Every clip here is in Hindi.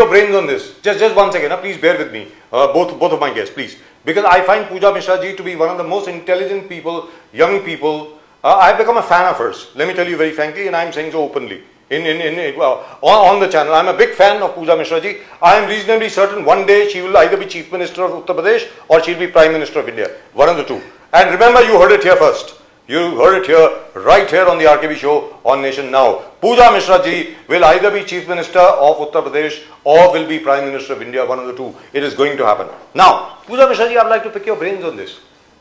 your brains on this. Just 1 second, please bear with me. Both of my guests, please. Because I find Pooja Mishra ji to be one of the most intelligent people, young people. I've become a fan of hers. Let me tell you very frankly, and I'm saying so openly. On the channel, I'm a big fan of Pooja Mishra ji. I am reasonably certain one day she will either be Chief Minister of Uttar Pradesh or she'll be Prime Minister of India. One of the two. And remember, you heard it here first. You heard it here, right here on the RKB show on Nation Now. Pooja Mishra ji will either be Chief Minister of Uttar Pradesh or will be Prime Minister of India, one of the two. It is going to happen. Now, Pooja Mishra ji, I'd like to pick your brains on this.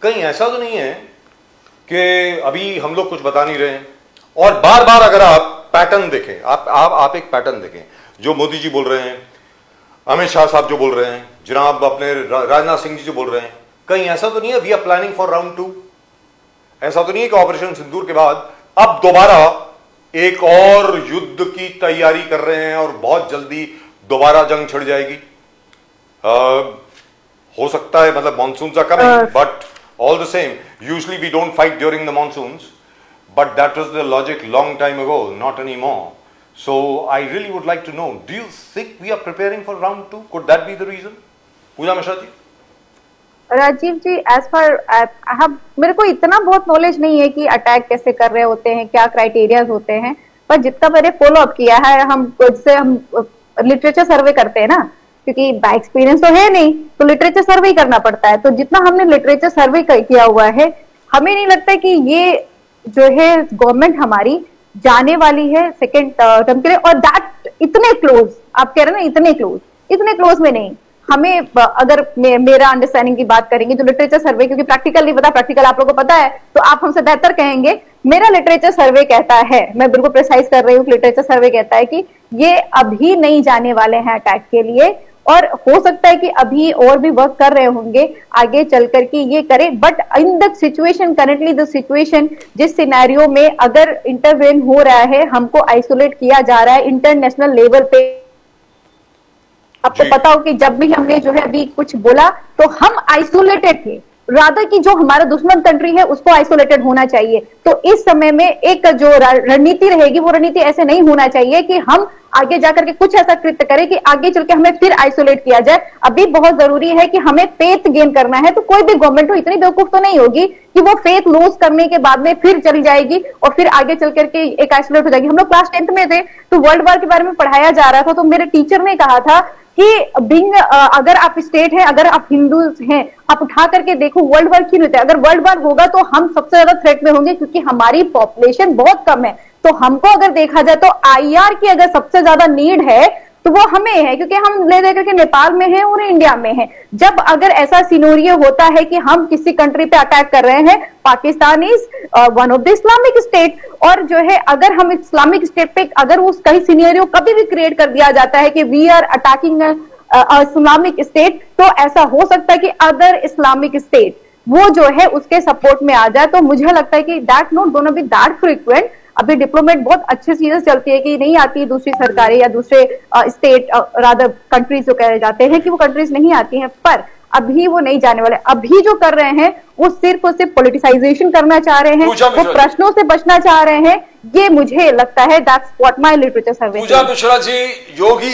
कहीं ऐसा तो नहीं है कि अभी हम लोग कुछ बता नहीं रहे हैं और बार बार अगर आप पैटर्न देखें, आप एक पैटर्न देखें, जो मोदी जी बोल रहे हैं, अमित शाह साहब जो बोल रहे हैं, जनाब अपने राजनाथ सिंह जी जो बोल रहे हैं, कहीं ऐसा तो नहीं है we are planning for round 2? ऐसा तो नहीं है कि ऑपरेशन सिंदूर के बाद अब दोबारा एक और युद्ध की तैयारी कर रहे हैं और बहुत जल्दी दोबारा जंग छिड़ जाएगी? हो सकता है, मतलब monsoon are coming, but all the same, usually we don't fight during the monsoons, but that was the logic long time ago, not anymore. So I really would like to know, do you think we are preparing for round 2? Could that be the reason? Pooja Mishra ji? Rajiv ji, age पर मेरे को इतना बहुत नॉलेज नहीं है कि अटैक कैसे कर रहे होते हैं, क्या क्राइटेरियाज होते हैं, पर जितना मैंने फॉलो अप किया है, हम लिटरेचर सर्वे करते हैं ना, क्योंकि बाय एक्सपीरियंस तो है नहीं, तो लिटरेचर सर्वे करना पड़ता है। तो जितना हमने लिटरेचर सर्वे किया हुआ है, हमें नहीं लगता कि ये जो है गवर्नमेंट हमारी जाने वाली है सेकेंड टर्म के लिए, और दैट इतने क्लोज, आप कह रहे हैं ना इतने क्लोज में नहीं। हमें अगर मेरा अंडरस्टैंडिंग की बात करेंगे, जो लिटरेचर सर्वे, क्योंकि प्रैक्टिकल नहीं पता, प्रैक्टिकल आप लोगों को पता है तो आप हमसे बेहतर कहेंगे, मेरा लिटरेचर सर्वे कहता है, मैं बिल्कुल प्रिसाइज कर रही हूँ, लिटरेचर सर्वे कहता है कि ये अभी नहीं जाने वाले हैं अटैक के लिए, और हो सकता है कि अभी और भी वर्क कर रहे होंगे आगे चल करके ये करें, but in the situation currently, the situation जिस सिनेरियो में अगर इंटरवेन हो रहा है, हमको आइसोलेट किया जा रहा है इंटरनेशनल लेवल पे। आपको पता हो कि जब भी हमने जो है अभी कुछ बोला तो हम आइसोलेटेड थे, रादर कि जो हमारा दुश्मन कंट्री है उसको आइसोलेटेड होना चाहिए। तो इस समय में एक जो रणनीति रहेगी, वो रणनीति ऐसे नहीं होना चाहिए कि हम आगे जाकर के कुछ ऐसा कृत्य करें कि आगे चल के हमें फिर आइसोलेट किया जाए। अभी बहुत जरूरी है कि हमें फेथ गेन करना है, तो कोई भी गवर्नमेंट हो इतनी बेवकूफ तो नहीं होगी कि वो फेथ लूज करने के बाद में फिर चली जाएगी और फिर आगे चल करके एक आइसोलेट हो जाएगी। हम लोग क्लास 10th में थे तो वर्ल्ड वॉर के बारे में पढ़ाया जा रहा था, तो मेरे टीचर ने कहा था कि बिंग अगर आप स्टेट हैं, अगर आप हिंदू हैं, आप उठा करके देखो वर्ल्ड वॉर क्यों होता है। अगर वर्ल्ड वॉर होगा तो हम सबसे ज्यादा थ्रेट में होंगे, क्योंकि हमारी पॉपुलेशन बहुत कम है। तो हमको अगर देखा जाए तो आईआर की अगर सबसे ज्यादा नीड है तो वो हमें है, क्योंकि हम ले दे करके नेपाल में हैं और इंडिया में हैं। जब अगर ऐसा सिनेरियो होता है कि हम किसी कंट्री पे अटैक कर रहे हैं, Pakistan is one of the Islamic state, और जो है अगर हम इस्लामिक स्टेट पे अगर उस कहीं सिनेरियो कभी भी क्रिएट कर दिया जाता है कि we are attacking Islamic State, तो ऐसा हो सकता है कि अदर इस्लामिक स्टेट वो जो है उसके सपोर्ट में आ जाए। तो मुझे लगता है कि that not gonna be that frequent. अभी डिप्लोमेट बहुत अच्छी चीजें चलती है कि नहीं आती दूसरी सरकारें या दूसरे स्टेट रादर कंट्रीज जो कहे जाते हैं कि वो कंट्रीज नहीं आती हैं, पर अभी वो नहीं जाने वाले। अभी जो कर रहे हैं वो सिर्फ और सिर्फ पॉलिटिसाइजेशन करना चाह रहे हैं, वो प्रश्नों से बचना चाह रहे हैं। ये मुझे लगता है that's what my literature survey. Pooja Mishra ji, Yogi